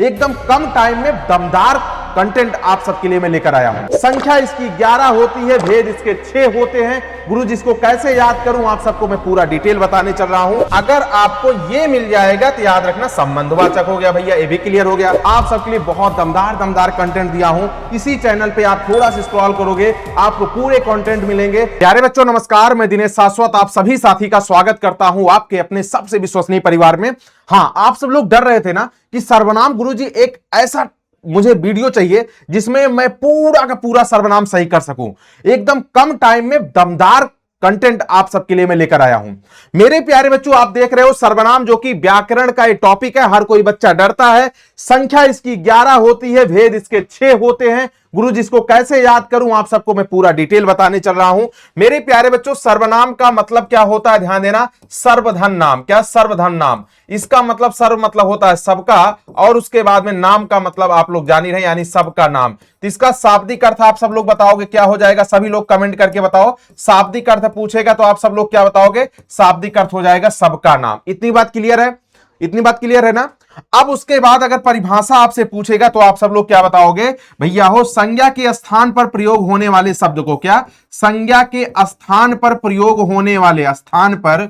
एकदम कम टाइम में दमदार कंटेंट आप सबके लिए मैं लेकर आया हूं। संख्या इसकी 11 होती है, भेद इसके 6 होते हैं। गुरु जी इसको कैसे याद करूं आप सबको मैं पूरा डिटेल बताने चल रहा हूं। अगर आपको ये मिल जाएगा तो याद रखना संबंधवाचक हो गया भैया, ये भी क्लियर हो गया। आप सबके लिए बहुत दमदार कंटेंट दिया हूं। इसी चैनल पे आप थोड़ा सा स्क्रॉल करोगे आपको पूरे कंटेंट मिलेंगे। प्यारे बच्चों नमस्कार, मैं दिनेश शाश्वत आप सभी साथी का स्वागत करता हूं आपके अपने सबसे विश्वसनीय परिवार में। हाँ, आप सब लोग डर रहे थे ना कि सर्वनाम गुरुजी एक ऐसा मुझे वीडियो चाहिए जिसमें मैं पूरा का पूरा सर्वनाम सही कर सकूं। एकदम कम टाइम में दमदार कंटेंट आप सबके लिए मैं लेकर आया हूं। मेरे प्यारे बच्चों, आप देख रहे हो सर्वनाम जो कि व्याकरण का एक टॉपिक है। हर कोई बच्चा डरता है। संख्या इसकी 11 होती है, भेद इसके 6 होते हैं। गुरु जी इसको कैसे याद करूं आप सबको मैं पूरा डिटेल बताने चल रहा हूं। मेरे प्यारे बच्चों, सर्वनाम का मतलब क्या होता है, ध्यान देना। सर्वधन नाम। क्या? सर्वधन नाम। इसका मतलब सर्व मतलब होता है सबका, और उसके बाद में नाम का मतलब आप लोग जान ही रहे, यानी सबका नाम। तो इसका शाब्दिक अर्थ आप सब लोग बताओगे क्या हो जाएगा? सभी लोग कमेंट करके बताओ। शाब्दिक अर्थ पूछेगा तो आप सब लोग क्या बताओगे? शाब्दिक अर्थ हो जाएगा सबका नाम। इतनी बात क्लियर है? इतनी बात क्लियर है ना? अब उसके बाद अगर परिभाषा आपसे पूछेगा तो आप सब लोग क्या बताओगे? भैया हो, संज्ञा के स्थान पर प्रयोग होने वाले शब्द को क्या? संज्ञा के स्थान पर प्रयोग होने वाले, स्थान पर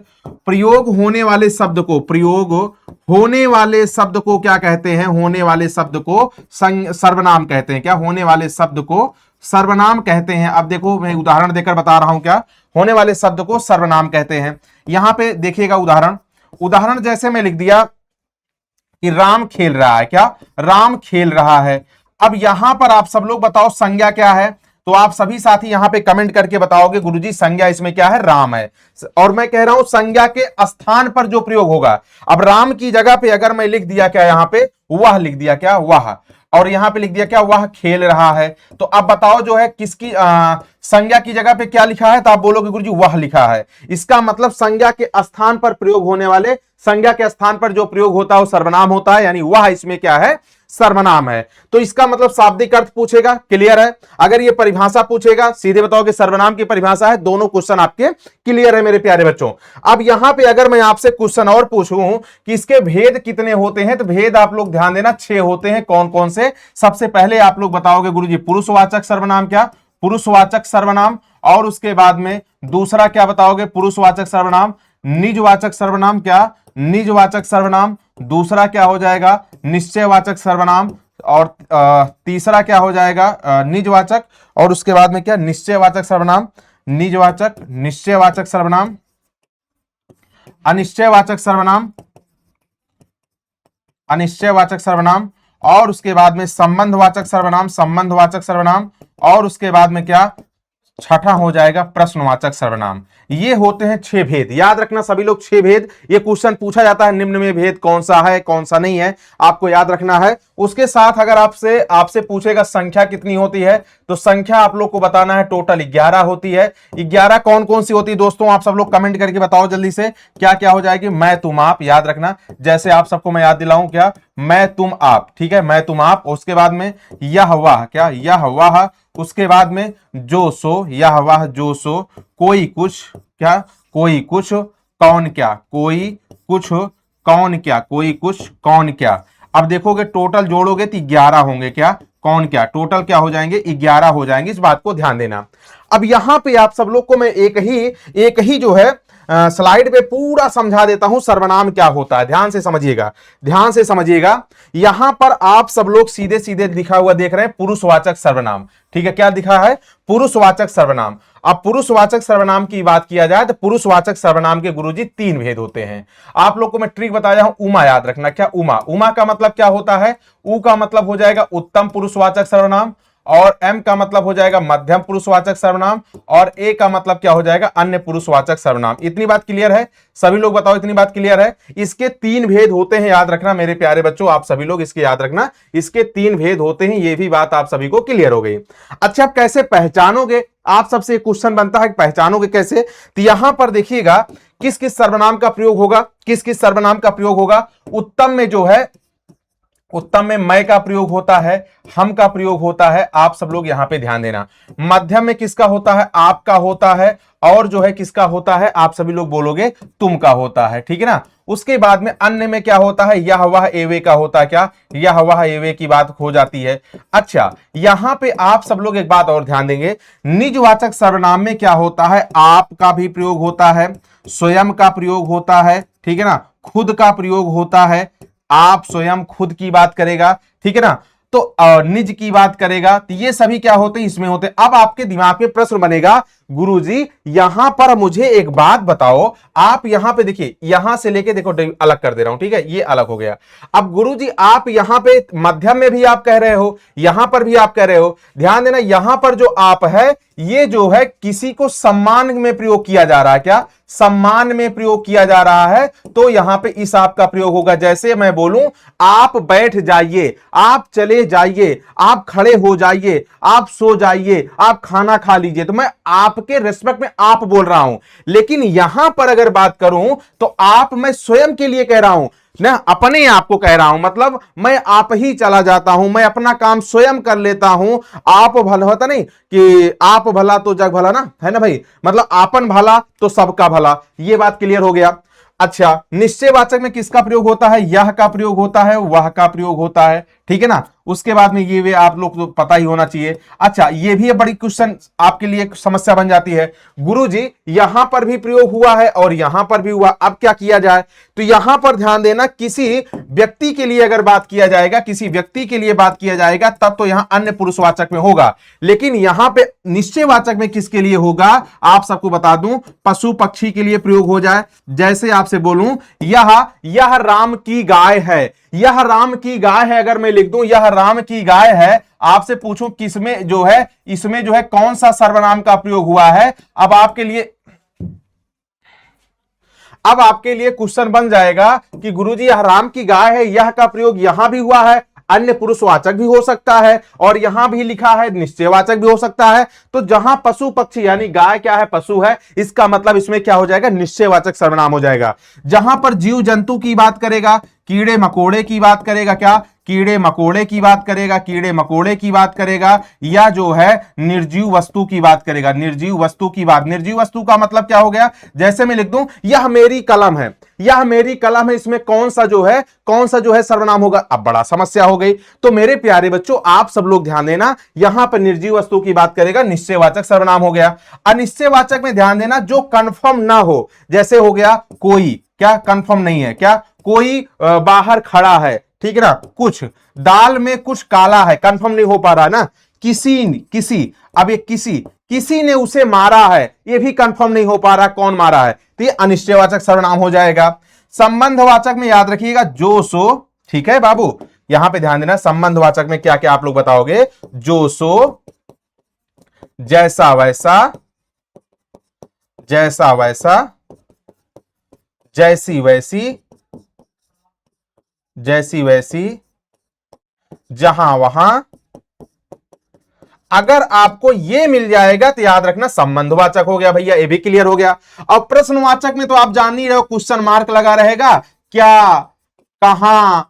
प्रयोग होने वाले शब्द को, प्रयोग होने वाले शब्द को क्या कहते हैं? होने वाले शब्द को सर्वनाम कहते हैं। क्या? होने वाले शब्द को सर्वनाम कहते हैं। अब देखो मैं उदाहरण देकर बता रहा हूं। क्या? होने वाले शब्द को सर्वनाम कहते हैं। यहां पे देखिएगा उदाहरण जैसे मैं लिख दिया कि राम खेल रहा है। क्या? राम खेल रहा है। अब यहां पर आप सब लोग बताओ संज्ञा क्या है? तो आप सभी साथी यहां पे कमेंट करके बताओगे गुरुजी संज्ञा इसमें क्या है? राम है। और मैं कह रहा हूं संज्ञा के स्थान पर जो प्रयोग होगा। अब राम की जगह पे अगर मैं लिख दिया क्या यहां पे? वह लिख दिया। क्या? वह। और यहां पे लिख दिया क्या? वह खेल रहा है। तो अब बताओ जो है किसकी संज्ञा की जगह पे क्या लिखा है? तो आप बोलोगे गुरुजी वह लिखा है। इसका मतलब संज्ञा के स्थान पर प्रयोग होने वाले, संज्ञा के स्थान पर जो प्रयोग होता है वो सर्वनाम होता है, यानी वह इसमें क्या है? सर्वनाम है। तो इसका मतलब शाब्दिक अर्थ पूछेगा, क्लियर है। अगर ये परिभाषा पूछेगा सीधे बताओ कि सर्वनाम की परिभाषा है। दोनों क्वेश्चन आपके क्लियर है मेरे प्यारे बच्चों। अब यहां पे अगर मैं आपसे क्वेश्चन और पूछूं कि इसके भेद कितने होते हैं, तो भेद आप लोग ध्यान देना 6 होते हैं। कौन कौन से? सबसे पहले आप लोग बताओगे गुरुजी पुरुषवाचक सर्वनाम। क्या? पुरुषवाचक सर्वनाम। और उसके बाद में दूसरा क्या बताओगे? पुरुषवाचक सर्वनाम। निजवाचक सर्वनाम। क्या? निजवाचक सर्वनाम। दूसरा क्या हो जाएगा? निश्चयवाचक सर्वनाम। और तीसरा क्या हो जाएगा? निजवाचक। और उसके बाद में क्या? निश्चयवाचक सर्वनाम। निजवाचक, निश्चयवाचक सर्वनाम, अनिश्चयवाचक सर्वनाम, अनिश्चयवाचक सर्वनाम। और उसके बाद में संबंधवाचक सर्वनाम, संबंधवाचक सर्वनाम। और उसके बाद में क्या? छठा हो जाएगा प्रश्नवाचक सर्वनाम। ये होते हैं 6 भेद। याद रखना सभी लोग 6 भेद। ये क्वेश्चन पूछा जाता है निम्न में भेद कौन सा है कौन सा नहीं है, आपको याद रखना है। उसके साथ अगर आपसे पूछेगा संख्या कितनी होती है, तो संख्या आप लोग को बताना है टोटल 11 होती है। 11 कौन कौन सी होती है दोस्तों? आप सब लोग कमेंट करके बताओ जल्दी से। क्या क्या हो जाएगी? मैं तुम आप, याद रखना। जैसे आप सबको मैं याद दिलाऊं, क्या? मैं तुम आप, ठीक है, मैं तुम आप। उसके बाद में यह वह, क्या? यह वह। उसके बाद में जो सो, यह वह जो सो। कोई कुछ, क्या? कोई कुछ। कौन क्या? कोई कुछ कौन क्या? कोई कुछ कौन क्या। अब देखोगे टोटल जोड़ोगे तो 11 होंगे। क्या? कौन क्या। टोटल क्या हो जाएंगे? 11 हो जाएंगे। इस बात को ध्यान देना। अब यहां पे आप सब लोग को मैं एक ही जो है स्लाइड पे पूरा समझा देता हूं सर्वनाम क्या होता है। ध्यान से समझिएगा, ध्यान से समझिएगा। यहां पर आप सब लोग सीधे सीधे लिखा हुआ देख रहे हैं पुरुषवाचक सर्वनाम। ठीक है, क्या दिखा है? पुरुषवाचक सर्वनाम। अब पुरुषवाचक सर्वनाम की बात किया जाए तो पुरुषवाचक सर्वनाम के गुरुजी 3 भेद होते हैं। आप लोग को मैं ट्रिक बताया हूं, उमा याद रखना। क्या? उमा। उमा का मतलब क्या होता है? उ का मतलब हो जाएगा उत्तम पुरुषवाचक सर्वनाम, और एम का मतलब हो जाएगा मध्यम पुरुषवाचक सर्वनाम, और ए का मतलब क्या हो जाएगा? अन्य पुरुषवाचक सर्वनाम। इतनी बात क्लियर है? सभी लोग बताओ इतनी बात क्लियर है? इसके 3 भेद होते हैं, याद रखना मेरे प्यारे बच्चों। आप सभी लोग इसके याद रखना, इसके 3 भेद होते हैं। ये भी बात आप सभी को क्लियर हो गई। अच्छा, आप कैसे पहचानोगे? आप सबसे क्वेश्चन बनता है पहचानोगे कैसे? तो यहां पर देखिएगा किस किस सर्वनाम का प्रयोग होगा, किस किस सर्वनाम का प्रयोग होगा। उत्तम में जो है उत्तम में मैं का प्रयोग होता है, हम का प्रयोग होता है, आप सब लोग यहां पे ध्यान देना। मध्यम में किसका होता है, आपका होता है, और जो है किसका होता है, आप सभी लोग बोलोगे तुम का होता है, ठीक है ना। उसके बाद में अन्य में क्या होता है, यह वह एवे का होता है, क्या यह वह एवे की बात हो जाती है। अच्छा, यहां पे आप सब लोग एक बात और ध्यान देंगे, निजवाचक सर्वनाम में क्या होता है, आप का भी प्रयोग होता है, स्वयं का प्रयोग होता है, ठीक है ना, खुद का प्रयोग होता है, आप स्वयं खुद की बात करेगा, ठीक है ना, तो निज की बात करेगा, तो ये सभी क्या होते हैं, इसमें होते हैं। अब आपके दिमाग में प्रश्न बनेगा, गुरुजी यहां पर मुझे एक बात बताओ, आप यहां पे देखिए, यहां से लेके देखो अलग कर दे रहा हूं, ठीक है, ये अलग हो गया। अब गुरुजी आप यहां पे मध्यम में भी आप कह रहे हो, यहां पर भी आप कह रहे हो, ध्यान देना, यहां पर जो आप है ये जो है किसी को सम्मान में प्रयोग किया जा रहा है, क्या सम्मान में प्रयोग किया जा रहा है, तो यहां पे इस आप का प्रयोग होगा। जैसे मैं बोलूं आप बैठ जाइए, आप चले जाइए, आप खड़े हो जाइए, आप सो जाइए, आप खाना खा लीजिए, तो मैं आपके रेस्पेक्ट में आप बोल रहा हूं। लेकिन यहां पर अगर बात करूं तो आप मैं स्वयं के लिए कह रहा हूं ना, अपने आप को कह रहा हूं, मतलब मैं आप ही चला जाता हूं, मैं अपना काम स्वयं कर लेता हूं। आप भला होता नहीं कि आप भला तो जग भला ना, है ना भाई, मतलब आपन भला तो सबका भला, ये बात क्लियर हो गया। अच्छा, निश्चयवाचक में किसका प्रयोग होता है, यह का प्रयोग होता है, वह का प्रयोग होता है, ठीक है ना। उसके बाद में ये वे आप लोग तो पता ही होना चाहिए। अच्छा, ये भी बड़ी क्वेश्चन आपके लिए समस्या बन जाती है, गुरुजी यहां पर भी प्रयोग हुआ है और यहां पर भी हुआ, अब क्या किया जाए, तो यहां पर ध्यान देना, किसी व्यक्ति के लिए अगर बात किया जाएगा, किसी व्यक्ति के लिए बात किया जाएगा, तब तो यहां अन्य पुरुषवाचक में होगा। लेकिन यहां पे निश्चयवाचक में किसके लिए होगा, आप सबको बता दूं, पशु पक्षी के लिए प्रयोग हो जाए। जैसे आपसे बोलूं, यह राम की गाय है, यह राम की गाय है, अगर मैं लिख दूं यह राम की गाय है, आपसे पूछूं किसमें जो है, इसमें जो है कौन सा सर्वनाम का प्रयोग हुआ है, अब आपके लिए क्वेश्चन बन जाएगा कि गुरुजी यह राम की गाय है, यह का प्रयोग यहां भी हुआ है, अन्य पुरुषवाचक भी हो सकता है, और यहां भी लिखा है निश्चयवाचक भी हो सकता है। तो जहां पशु पक्षी यानी गाय क्या है, पशु है, इसका मतलब इसमें क्या हो जाएगा, निश्चयवाचक सर्वनाम हो जाएगा। जहां पर जीव जंतु की बात करेगा, कीड़े मकोड़े की बात करेगा, क्या कीड़े मकोड़े की बात करेगा, कीड़े मकोड़े की बात करेगा, या जो है निर्जीव वस्तु की बात करेगा, निर्जीव वस्तु की बात। निर्जीव वस्तु का मतलब क्या हो गया, जैसे मैं लिख दूं यह मेरी कलम है, यह मेरी कलम है, इसमें कौन सा जो है सर्वनाम होगा, अब बड़ा समस्या हो गई। तो मेरे प्यारे बच्चों आप सब लोग ध्यान देना, यहां पर निर्जीव वस्तु की बात करेगा, निश्चयवाचक सर्वनाम हो गया। अनिश्चयवाचक में ध्यान देना, जो कंफर्म ना हो, जैसे हो गया कोई, क्या कंफर्म नहीं है, क्या कोई बाहर खड़ा है, ठीक है ना, कुछ दाल में कुछ काला है, कंफर्म नहीं हो पा रहा ना, किसी अब ये किसी ने उसे मारा है, ये भी कंफर्म नहीं हो पा रहा कौन मारा है, तो ये अनिश्चयवाचक सर्वनाम हो जाएगा। संबंधवाचक में याद रखिएगा जो सो, ठीक है बाबू, यहां पे ध्यान देना, संबंधवाचक में क्या क्या आप लोग बताओगे, जो सो, जैसा वैसा, जैसा वैसा, जैसी वैसी, जैसी वैसी, जहां वहां। अगर आपको ये मिल जाएगा तो याद रखना संबंधवाचक हो गया भैया, ये भी क्लियर हो गया। अब प्रश्नवाचक में तो आप जान ही रहे हो, क्वेश्चन मार्क लगा रहेगा, क्या, कहां,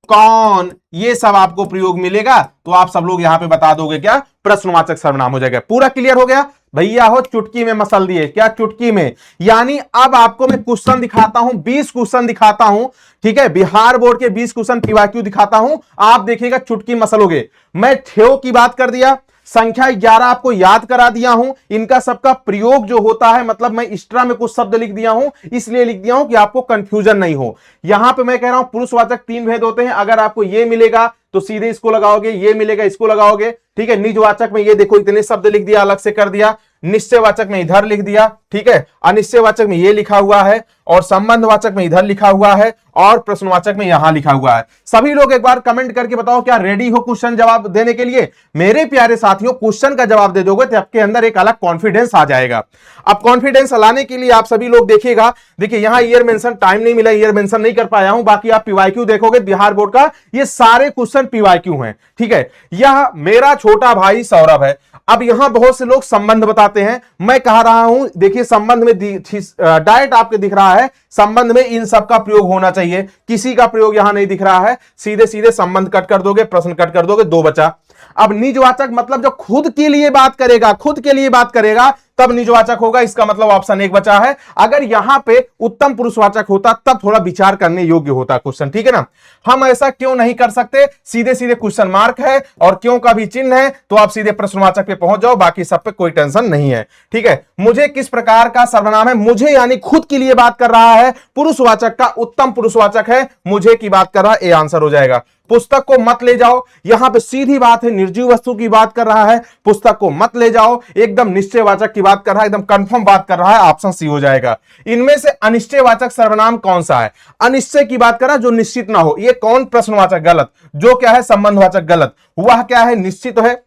कौन, ये सब आपको प्रयोग मिलेगा, तो आप सब लोग यहां पे बता दोगे क्या, प्रश्नवाचक सर्वनाम हो जाएगा। पूरा क्लियर हो गया भैया, हो चुटकी में मसल दिए, क्या चुटकी में, यानी अब आपको मैं क्वेश्चन दिखाता हूं, 20 क्वेश्चन दिखाता हूं, ठीक है, बिहार बोर्ड के 20 क्वेश्चन पीवाईक्यू दिखाता हूं, आप देखिएगा चुटकी मसलोगे। मैं ठेव की बात कर दिया, संख्या 11 आपको याद करा दिया हूं, इनका सबका प्रयोग जो होता है, मतलब मैं एक्स्ट्रा में कुछ शब्द लिख दिया हूं, इसलिए लिख दिया हूं कि आपको कंफ्यूजन नहीं हो। यहां पे मैं कह रहा हूं पुरुषवाचक 3 भेद होते हैं, अगर आपको ये मिलेगा तो सीधे इसको लगाओगे, ये मिलेगा इसको लगाओगे, ठीक है। निजवाचक में ये देखो इतने शब्द लिख दिया, अलग से कर दिया, निश्चयवाचक में इधर लिख दिया, ठीक है, अनिश्चयवाचक में ये लिखा हुआ है, और संबंधवाचक में इधर लिखा हुआ है, और प्रश्नवाचक में यहां लिखा हुआ है। सभी लोग एक बार कमेंट करके बताओ क्या रेडी हो क्वेश्चन जवाब देने के लिए। मेरे प्यारे साथियों, क्वेश्चन का जवाब दे दोगे तो आपके अंदर एक अलग कॉन्फिडेंस आ जाएगा। अब कॉन्फिडेंस लाने के लिए आप सभी लोग देखिएगा, देखिए यहां ईयर मेंशन, टाइम नहीं मिला, ईयर मेंशन नहीं कर पाया हूं, बाकी आप पीवाईक्यू देखोगे बिहार बोर्ड का, ये सारे क्वेश्चन पीवाईक्यू हैं, ठीक है। यह मेरा छोटा भाई सौरभ है। अब यहां बहुत से लोग संबंध बताते हैं, मैं कह रहा हूं देखिए संबंध में डायरेक्ट आपके दिख रहा रहा है संबंध में इन सब का प्रयोग होना चाहिए, किसी का प्रयोग यहां नहीं दिख रहा है, सीधे सीधे संबंध कट कर दोगे, प्रश्न कट कर दोगे, दो बचा। अब निजवाचक मतलब जो खुद के लिए बात करेगा, खुद के लिए बात करेगा तब निजवाचक होगा, इसका मतलब ऑप्शन एक बचा है। अगर यहां पे उत्तम पुरुषवाचक होता तब थोड़ा विचार करने योग्य होता क्वेश्चन, ठीक है ना। हम ऐसा क्यों नहीं कर सकते, सीधे सीधे क्वेश्चन मार्क है और क्यों का भी चिन्ह है, तो आप सीधे प्रश्नवाचक पे पहुंच जाओ, बाकी सब पे कोई टेंशन नहीं है, ठीक है। मुझे किस प्रकार का सर्वनाम है, मुझे यानी खुद के लिए बात कर रहा है, पुरुषवाचक का उत्तम पुरुषवाचक है, मुझे की बात कर रहा है, ये आंसर हो जाएगा। पुस्तक को मत ले जाओ, यहां पे सीधी बात है, निर्जीव वस्तु की बात कर रहा है, पुस्तक को मत ले जाओ, एकदम निश्चयवाचक की बात कर रहा है, एकदम कंफर्म बात कर रहा है, ऑप्शन सी हो जाएगा। इनमें से अनिश्चयवाचक सर्वनाम कौन सा है, अनिश्चय की बात कर रहा है, जो निश्चित ना हो, ये कौन प्रश्नवाचक गलत, जो क्या है संबंधवाचक गलत, वह क्या है निश्चित है,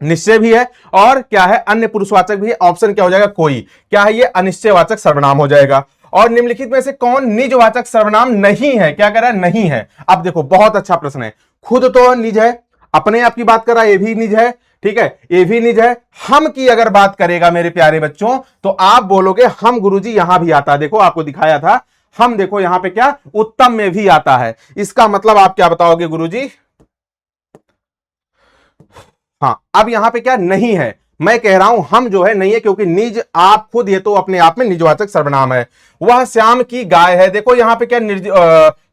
निश्चय भी है, और क्या है अन्य पुरुषवाचक भी है, ऑप्शन क्या हो जाएगा कोई, क्या है ये अनिश्चयवाचक सर्वनाम हो जाएगा। और निम्नलिखित में से कौन निजवाचक सर्वनाम नहीं है, क्या कह रहा है नहीं है। अब देखो बहुत अच्छा प्रश्न है, खुद तो निज है, अपने आप की बात कर रहा है, ये भी निज है, ठीक है, ये भी निज है। हम की अगर बात करेगा मेरे प्यारे बच्चों तो आप बोलोगे हम गुरुजी, यहां भी आता है, देखो आपको दिखाया था हम, देखो यहां पे क्या उत्तम में भी आता है, इसका मतलब आप क्या बताओगे गुरुजी, हाँ अब यहां पे क्या नहीं है, मैं कह रहा हूं हम जो है नहीं है, क्योंकि निज आप खुद ये तो अपने आप में निजवाचक सर्वनाम है। वह श्याम की गाय है, देखो यहां पे क्या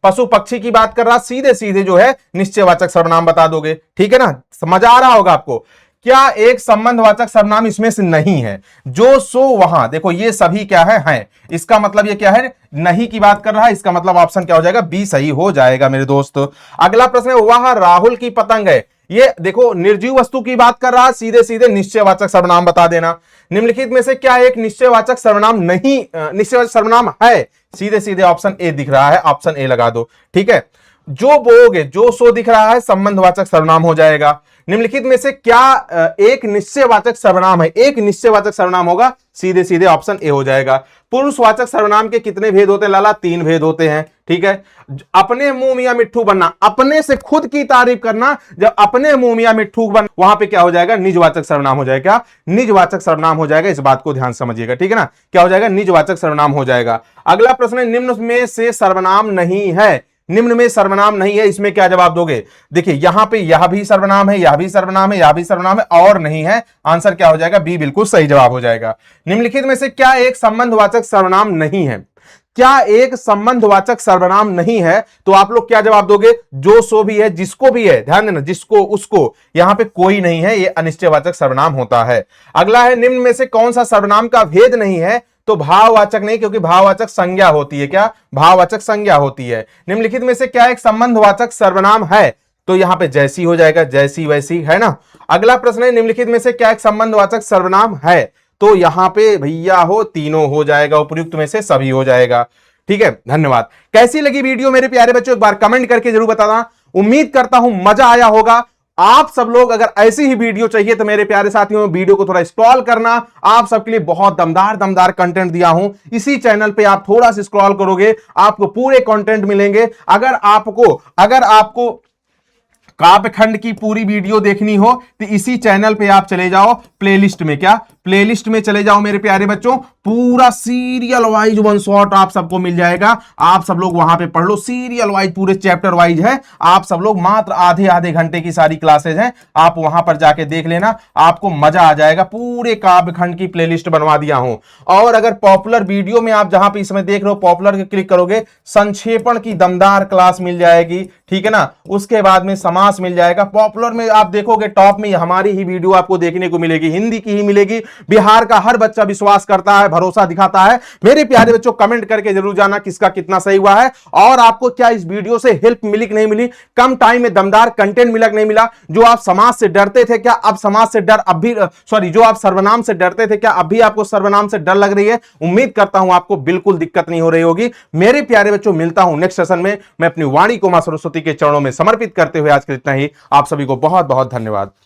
पशु पक्षी की बात कर रहा, सीधे सीधे जो है निश्चयवाचक सर्वनाम बता दोगे, ठीक है ना, मजा आ रहा होगा आपको। क्या एक संबंधवाचक सर्वनाम इसमें से नहीं है, जो सो वहां, देखो ये सभी क्या है, इसका मतलब ये क्या है नहीं की बात कर रहा है, इसका मतलब ऑप्शन क्या हो जाएगा बी सही हो जाएगा मेरे दोस्त। अगला प्रश्न है वह राहुल की पतंग है, ये देखो निर्जीव वस्तु की बात कर रहा है, सीधे सीधे निश्चयवाचक सर्वनाम बता देना। निम्नलिखित में से क्या एक निश्चयवाचक सर्वनाम नहीं, निश्चयवाचक सर्वनाम है, सीधे सीधे ऑप्शन ए दिख रहा है, ऑप्शन ए लगा दो, ठीक है। जो बोओगे, जो सो दिख रहा है संबंधवाचक सर्वनाम हो जाएगा। निम्नलिखित में से क्या एक निश्चयवाचक सर्वनाम है, एक निश्चयवाचक सर्वनाम होगा, सीधे सीधे ऑप्शन ए हो जाएगा। पुरुषवाचक सर्वनाम के कितने भेद होते हैं लाला, तीन भेद होते हैं, ठीक है। अपने मुंह मियां मिट्ठू बनना, अपने से खुद की तारीफ करना, जब अपने मुंह मियां मिट्ठू बन, वहां पे क्या हो जाएगा निजवाचक सर्वनाम हो जाएगा, निजवाचक सर्वनाम हो जाएगा, इस बात को ध्यान समझिएगा, ठीक है ना, क्या हो जाएगा निजवाचक सर्वनाम हो जाएगा। अगला प्रश्न है निम्न में से सर्वनाम नहीं है, निम्न में सर्वनाम नहीं है, इसमें क्या जवाब दोगे, देखिए यहां पे यह भी सर्वनाम है, यह भी सर्वनाम है, यह भी सर्वनाम है और नहीं है, आंसर क्या हो जाएगा बी बिल्कुल सही जवाब हो जाएगा। निम्नलिखित में से क्या एक संबंधवाचक सर्वनाम नहीं है, क्या एक संबंधवाचक सर्वनाम नहीं है, तो आप लोग क्या जवाब दोगे, जो सो भी है, जिसको भी है, ध्यान देना जिसको उसको, यहां पे कोई नहीं है, ये अनिश्चयवाचक सर्वनाम होता है। अगला है निम्न में से कौन सा सर्वनाम का भेद नहीं है, तो भाववाचक नहीं, क्योंकि भाववाचक संज्ञा होती है, क्या भाववाचक संज्ञा होती है। निम्नलिखित में से क्या एक संबंधवाचक सर्वनाम है, तो यहां पे जैसी हो जाएगा, जैसी वैसी, है ना। अगला प्रश्न है निम्नलिखित में से क्या एक संबंधवाचक सर्वनाम है, तो यहां पे भैया हो तीनों हो जाएगा, उपयुक्त में से सभी हो जाएगा, ठीक है। धन्यवाद। कैसी लगी वीडियो मेरे प्यारे बच्चों, एक बार कमेंट करके जरूर बताना, उम्मीद करता हूं मजा आया होगा। आप सब लोग अगर ऐसी ही वीडियो चाहिए तो मेरे प्यारे साथियों वीडियो को थोड़ा स्क्रॉल करना, आप सबके लिए बहुत दमदार कंटेंट दिया हूं, इसी चैनल पे आप थोड़ा सा स्क्रॉल करोगे आपको पूरे कंटेंट मिलेंगे। अगर आपको काव्यखंड की पूरी वीडियो देखनी हो तो इसी चैनल पे आप चले जाओ, प्लेलिस्ट में, क्या प्लेलिस्ट में चले जाओ मेरे प्यारे बच्चों, पूरा सीरियल वाइज वन शॉट आप सबको मिल जाएगा, आप सब लोग वहां पे पढ़ लो, सीरियल वाइज पूरे चैप्टर वाइज है, आप सब लोग मात्र आधे घंटे की सारी क्लासेज हैं, आप वहां पर जाके देख लेना, आपको मजा आ जाएगा। पूरे काव्यखंड की प्लेलिस्ट बनवा दिया हूं। और अगर पॉपुलर वीडियो में आप जहां पे इसमें देख रहे हो पॉपुलर के क्लिक करोगे, संक्षेपण की दमदार क्लास मिल जाएगी, ठीक है ना, उसके बाद में समास मिल जाएगा। पॉपुलर में आप देखोगे टॉप में हमारी ही वीडियो आपको देखने को मिलेगी, हिंदी की ही मिलेगी। बिहार का हर बच्चा विश्वास करता है, भरोसा दिखाता है। मेरे प्यारे बच्चों कमेंट करके जरूर जाना किसका कितना सही हुआ है, और आपको क्या इस वीडियो से हेल्प मिली कि नहीं मिली, कम टाइम में दमदार कंटेंट मिला कि नहीं मिला। जो आप समाज से डरते थे, क्या अब समाज से डर अब भी, सॉरी, जो आप सर्वनाम से डरते थे, क्या अब भी आपको सर्वनाम से डर लग रही है। उम्मीद करता हूं आपको बिल्कुल दिक्कत नहीं हो रही होगी। मेरे प्यारे बच्चों मिलता हूं नेक्स्ट सेशन में, मैं अपनी वाणी को मां सरस्वती के चरणों में समर्पित करते हुए आज के इतना ही। आप सभी को बहुत बहुत धन्यवाद।